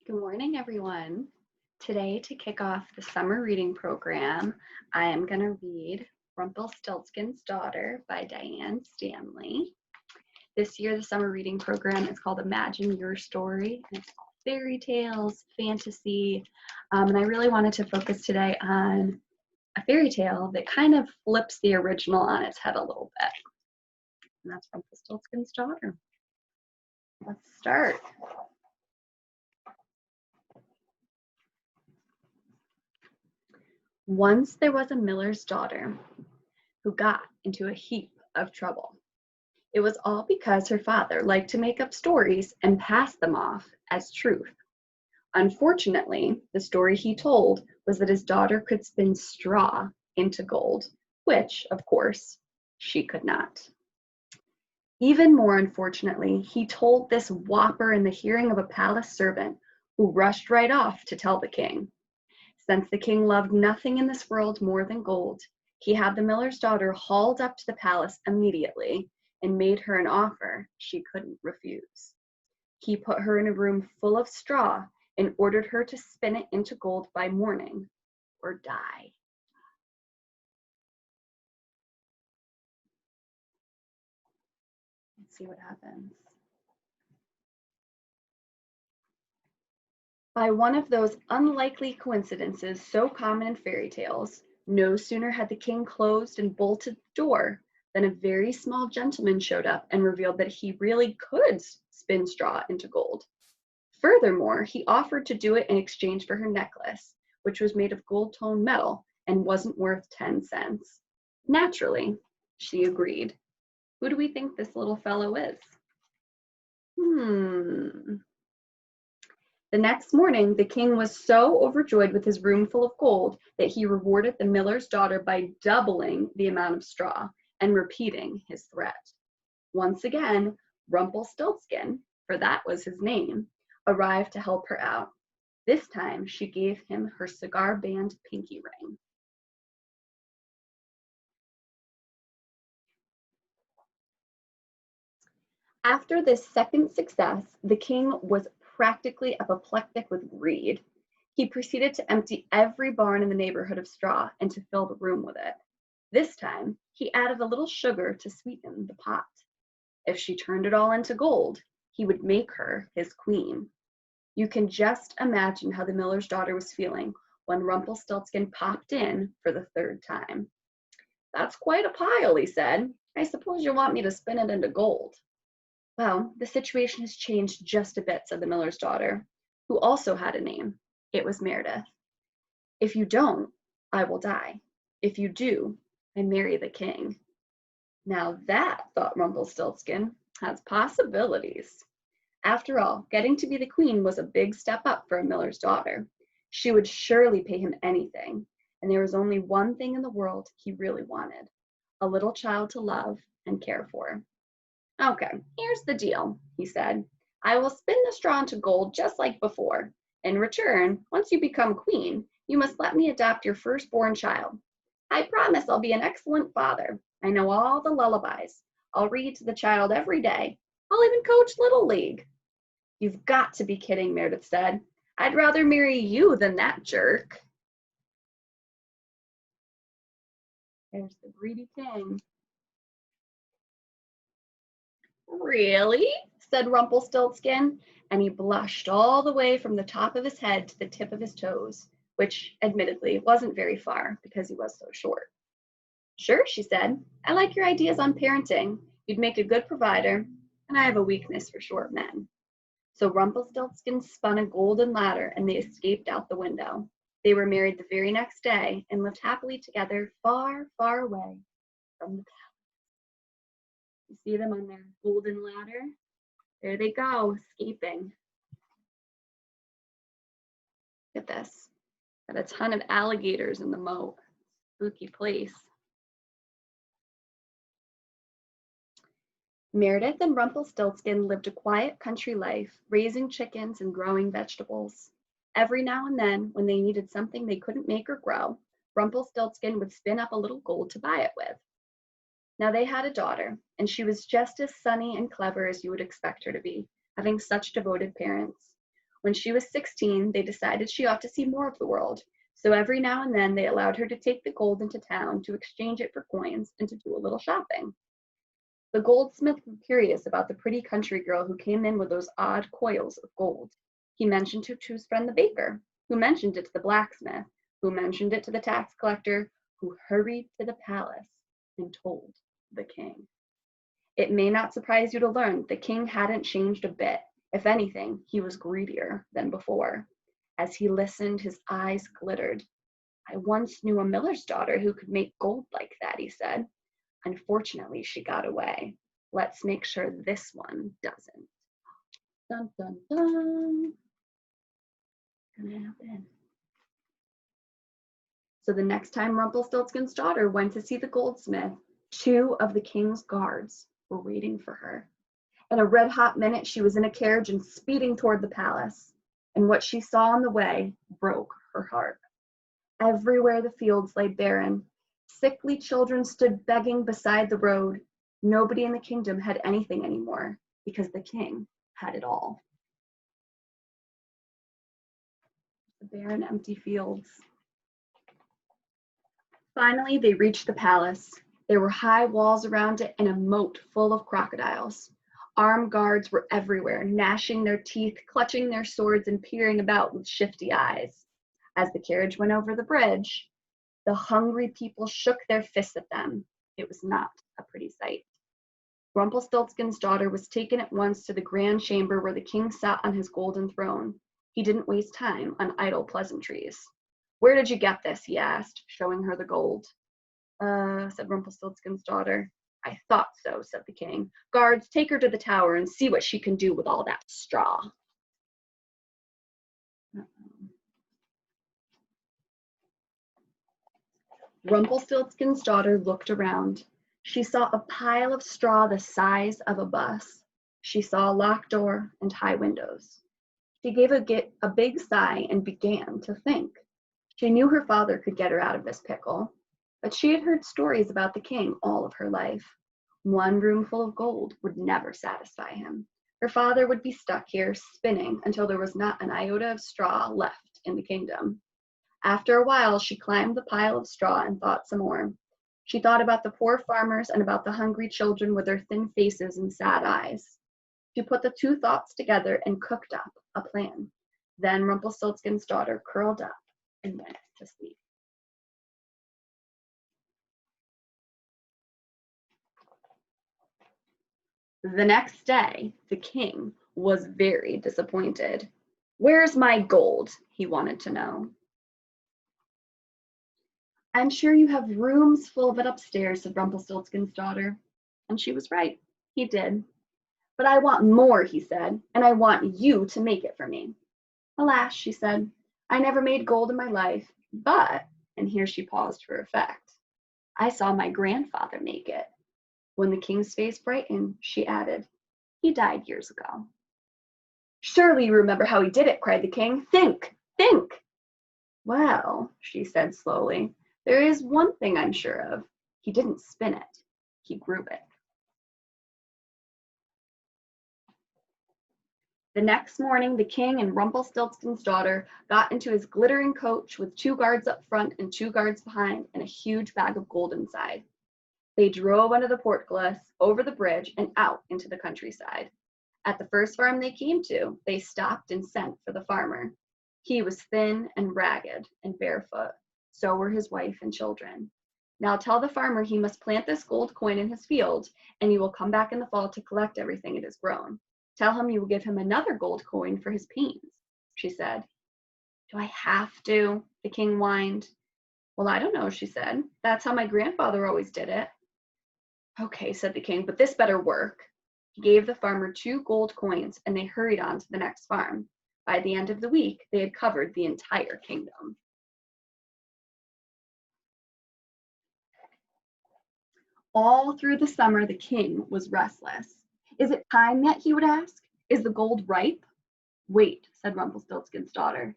Good morning, everyone. Today, to kick off the summer reading program, I am going to read Rumpelstiltskin's Daughter by Diane Stanley. This year, the summer reading program is called Imagine Your Story, and it's all fairy tales, fantasy, and I really wanted to focus today on a fairy tale that kind of flips the original on its head a little bit, and that's Rumpelstiltskin's Daughter. Let's start. Once there was a miller's daughter who got into a heap of trouble. It was all because her father liked to make up stories and pass them off as truth. Unfortunately, the story he told was that his daughter could spin straw into gold, which, of course, she could not. Even more unfortunately, he told this whopper in the hearing of a palace servant who rushed right off to tell the king. Since the king loved nothing in this world more than gold, he had the miller's daughter hauled up to the palace immediately and made her an offer she couldn't refuse. He put her in a room full of straw and ordered her to spin it into gold by morning or die. Let's see what happens. By one of those unlikely coincidences so common in fairy tales, no sooner had the king closed and bolted the door than a very small gentleman showed up and revealed that he really could spin straw into gold. Furthermore, he offered to do it in exchange for her necklace, which was made of gold-toned metal and wasn't worth 10 cents. Naturally, she agreed. Who do we think this little fellow is? The next morning, the king was so overjoyed with his room full of gold that he rewarded the miller's daughter by doubling the amount of straw and repeating his threat. Once again, Rumpelstiltskin, for that was his name, arrived to help her out. This time, she gave him her cigar band pinky ring. After this second success, the king was practically apoplectic with greed. He proceeded to empty every barn in the neighborhood of straw and to fill the room with it. This time, he added a little sugar to sweeten the pot. If she turned it all into gold, he would make her his queen. You can just imagine how the miller's daughter was feeling when Rumpelstiltskin popped in for the third time. "That's quite a pile," he said. "I suppose you want me to spin it into gold." "Well, the situation has changed just a bit," said the miller's daughter, who also had a name. It was Meredith. "If you don't, I will die. If you do, I marry the king." Now that, thought Rumpelstiltskin, has possibilities. After all, getting to be the queen was a big step up for a miller's daughter. She would surely pay him anything, and there was only one thing in the world he really wanted: a little child to love and care for. "Okay, here's the deal," he said. "I will spin the straw into gold just like before. In return, once you become queen, you must let me adopt your firstborn child. I promise I'll be an excellent father. I know all the lullabies. I'll read to the child every day. I'll even coach Little League." "You've got to be kidding," Meredith said. "I'd rather marry you than that jerk." There's the greedy king. "Really?" said Rumpelstiltskin, and he blushed all the way from the top of his head to the tip of his toes, which admittedly wasn't very far because he was so short. "Sure," she said. "I like your ideas on parenting. You'd make a good provider, and I have a weakness for short men." So Rumpelstiltskin spun a golden ladder and they escaped out the window. They were married the very next day and lived happily together far, far away from the palace. You see them on their golden ladder? There they go, escaping. Look at this. Got a ton of alligators in the moat. Spooky place. Meredith and Rumpelstiltskin lived a quiet country life, raising chickens and growing vegetables. Every now and then, when they needed something they couldn't make or grow, Rumpelstiltskin would spin up a little gold to buy it with. Now they had a daughter, and she was just as sunny and clever as you would expect her to be, having such devoted parents. When she was 16, they decided she ought to see more of the world, so every now and then they allowed her to take the gold into town to exchange it for coins and to do a little shopping. The goldsmith was curious about the pretty country girl who came in with those odd coils of gold. He mentioned it to his friend the baker, who mentioned it to the blacksmith, who mentioned it to the tax collector, who hurried to the palace and told the king. It may not surprise you to learn the king hadn't changed a bit. If anything, he was greedier than before. As he listened, his eyes glittered. I once knew a miller's daughter who could make gold like that, he said. Unfortunately, she got away. Let's make sure this one doesn't. Dun, dun, dun. Gonna happen. So the next time Rumpelstiltskin's daughter went to see the goldsmith, 2 of the king's guards were waiting for her. In a red-hot minute, she was in a carriage and speeding toward the palace. And what she saw on the way broke her heart. Everywhere the fields lay barren. Sickly children stood begging beside the road. Nobody in the kingdom had anything anymore because the king had it all. The barren, empty fields. Finally, they reached the palace. There were high walls around it and a moat full of crocodiles. Armed guards were everywhere, gnashing their teeth, clutching their swords, and peering about with shifty eyes. As the carriage went over the bridge, the hungry people shook their fists at them. It was not a pretty sight. Rumpelstiltskin's daughter was taken at once to the grand chamber where the king sat on his golden throne. He didn't waste time on idle pleasantries. Where did you get this? He asked, showing her the gold. Said Rumpelstiltskin's daughter. I thought so, said the king. Guards, take her to the tower and see what she can do with all that straw. Rumpelstiltskin's daughter looked around. She saw a pile of straw the size of a bus. She saw a locked door and high windows. She gave a big sigh and began to think. She knew her father could get her out of this pickle, but she had heard stories about the king all of her life. One room full of gold would never satisfy him. Her father would be stuck here spinning until there was not an iota of straw left in the kingdom. After a while, she climbed the pile of straw and thought some more. She thought about the poor farmers and about the hungry children with their thin faces and sad eyes. She put the 2 thoughts together and cooked up a plan. Then Rumpelstiltskin's daughter curled up and went to sleep. The next day, the king was very disappointed. Where's my gold? He wanted to know. I'm sure you have rooms full of it upstairs, said Rumpelstiltskin's daughter. And she was right. He did. But I want more, he said, and I want you to make it for me. Alas, she said, I never made gold in my life, but, and here she paused for effect, I saw my grandfather make it. When the king's face brightened, she added, he died years ago. Surely you remember how he did it, cried the king. Think, think. Well, she said slowly, there is one thing I'm sure of. He didn't spin it, he grew it. The next morning, the king and Rumpelstiltskin's daughter got into his glittering coach with 2 guards up front and 2 guards behind and a huge bag of gold inside. They drove under the portcullis, over the bridge, and out into the countryside. At the first farm they came to, they stopped and sent for the farmer. He was thin and ragged and barefoot. So were his wife and children. Now tell the farmer he must plant this gold coin in his field, and you will come back in the fall to collect everything it has grown. Tell him you will give him another gold coin for his pains, she said. Do I have to? The king whined. Well, I don't know, she said. That's how my grandfather always did it. Okay, said the king, but this better work. He gave the farmer 2 gold coins, and they hurried on to the next farm. By the end of the week, they had covered the entire kingdom. All through the summer, the king was restless. Is it time yet, he would ask? Is the gold ripe? Wait, said Rumpelstiltskin's daughter.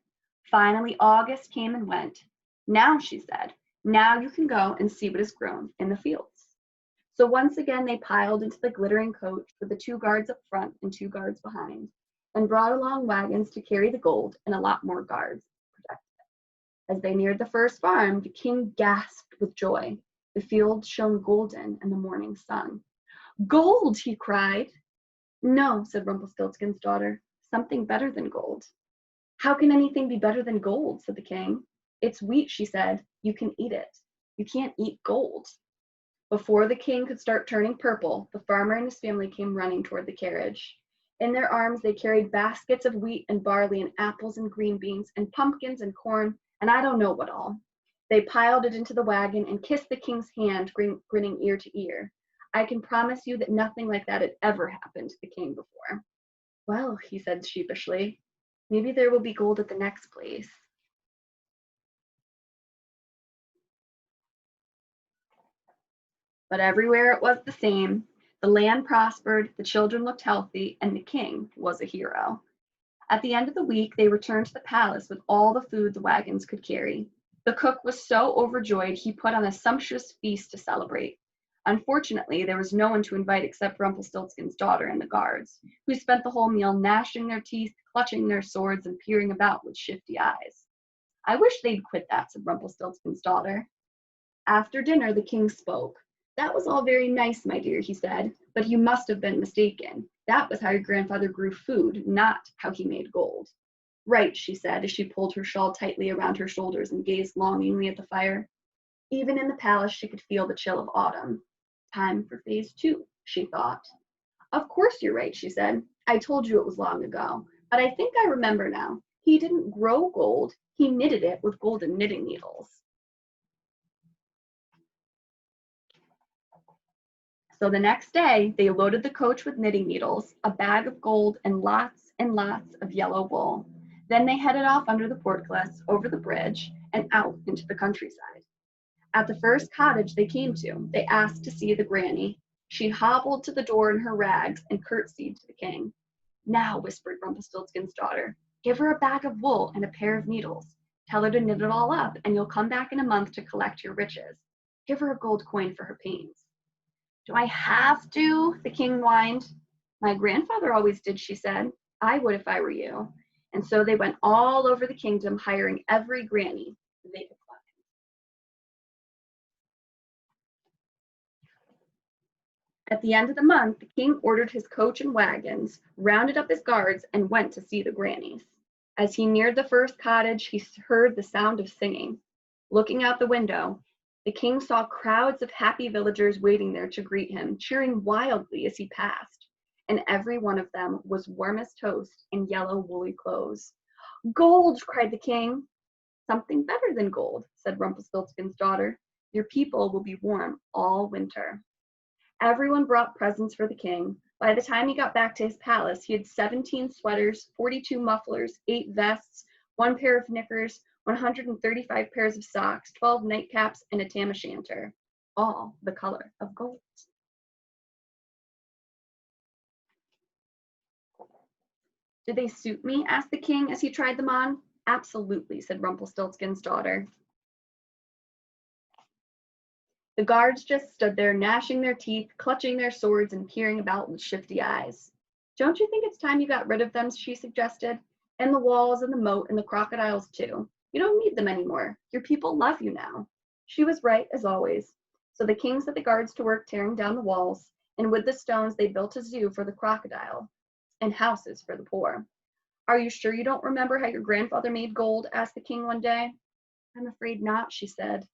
Finally, August came and went. Now, she said, now you can go and see what is grown in the fields. So once again, they piled into the glittering coach with the 2 guards up front and 2 guards behind. and brought along wagons to carry the gold and a lot more guards to protect it. As they neared the first farm, the king gasped with joy. The fields shone golden in the morning sun. Gold, he cried. No, said Rumpelstiltskin's daughter, something better than gold. How can anything be better than gold, said the king. It's wheat, she said. You can eat it. You can't eat gold. Before the king could start turning purple, the farmer and his family came running toward the carriage. In their arms, they carried baskets of wheat and barley and apples and green beans and pumpkins and corn and I don't know what all. They piled it into the wagon and kissed the king's hand, grinning ear to ear. I can promise you that nothing like that had ever happened to the king before. Well, he said sheepishly, maybe there will be gold at the next place. But everywhere it was the same. The land prospered, the children looked healthy, and the king was a hero. At the end of the week, they returned to the palace with all the food the wagons could carry. The cook was so overjoyed he put on a sumptuous feast to celebrate. Unfortunately, there was no one to invite except Rumpelstiltskin's daughter and the guards, who spent the whole meal gnashing their teeth, clutching their swords, and peering about with shifty eyes. I wish they'd quit that, said Rumpelstiltskin's daughter. After dinner, the king spoke. That was all very nice, my dear, he said, but you must have been mistaken. That was how your grandfather grew food, not how he made gold. Right, she said, as she pulled her shawl tightly around her shoulders and gazed longingly at the fire. Even in the palace, she could feel the chill of autumn. Time for phase 2, she thought. Of course you're right, she said. I told you it was long ago, but I think I remember now. He didn't grow gold, he knitted it with golden knitting needles. So the next day, they loaded the coach with knitting needles, a bag of gold, and lots of yellow wool. Then they headed off under the portcullis, over the bridge, and out into the countryside. At the first cottage they came to, they asked to see the granny. She hobbled to the door in her rags and curtsied to the king. Now, whispered Rumpelstiltskin's daughter, give her a bag of wool and a pair of needles. Tell her to knit it all up, and you'll come back in a month to collect your riches. Give her a gold coin for her pains. Do I have to? The king whined. My grandfather always did, she said. I would if I were you. And so they went all over the kingdom, hiring every granny they could find. At the end of the month, the king ordered his coach and wagons, rounded up his guards, and went to see the grannies. As he neared the first cottage, he heard the sound of singing. Looking out the window, the king saw crowds of happy villagers waiting there to greet him, cheering wildly as he passed, and every one of them was warm as toast in yellow woolly clothes. Gold, cried the king. Something better than gold, said Rumpelstiltskin's daughter. Your people will be warm all winter. Everyone brought presents for the king. By the time he got back to his palace, he had 17 sweaters, 42 mufflers, 8 vests, 1 pair of knickers, 135 pairs of socks, 12 nightcaps, and a tam o'shanter, all the color of gold. Did they suit me? Asked the king as he tried them on. Absolutely, said Rumpelstiltskin's daughter. The guards just stood there, gnashing their teeth, clutching their swords, and peering about with shifty eyes. Don't you think it's time you got rid of them? She suggested. And the walls and the moat and the crocodiles, too. You don't need them anymore. Your people love you now. She was right, as always. So the king set the guards to work tearing down the walls, and with the stones they built a zoo for the crocodile and houses for the poor. Are you sure you don't remember how your grandfather made gold? Asked the king one day. I'm afraid not, she said.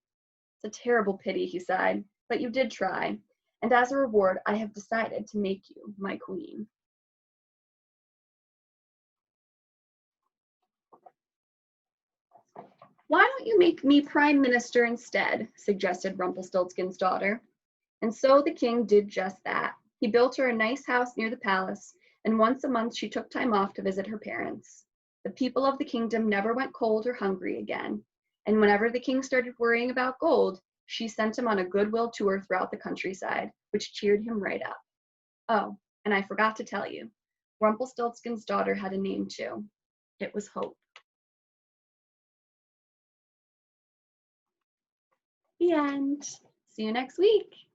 It's a terrible pity, he sighed, but you did try, and as a reward I have decided to make you my queen. Why don't you make me prime minister instead? Suggested Rumpelstiltskin's daughter. And so the king did just that. He built her a nice house near the palace, and once a month she took time off to visit her parents. The people of the kingdom never went cold or hungry again, and whenever the king started worrying about gold, she sent him on a goodwill tour throughout the countryside, which cheered him right up. Oh, and I forgot to tell you, Rumpelstiltskin's daughter had a name too. It was Hope. The end. See you next week.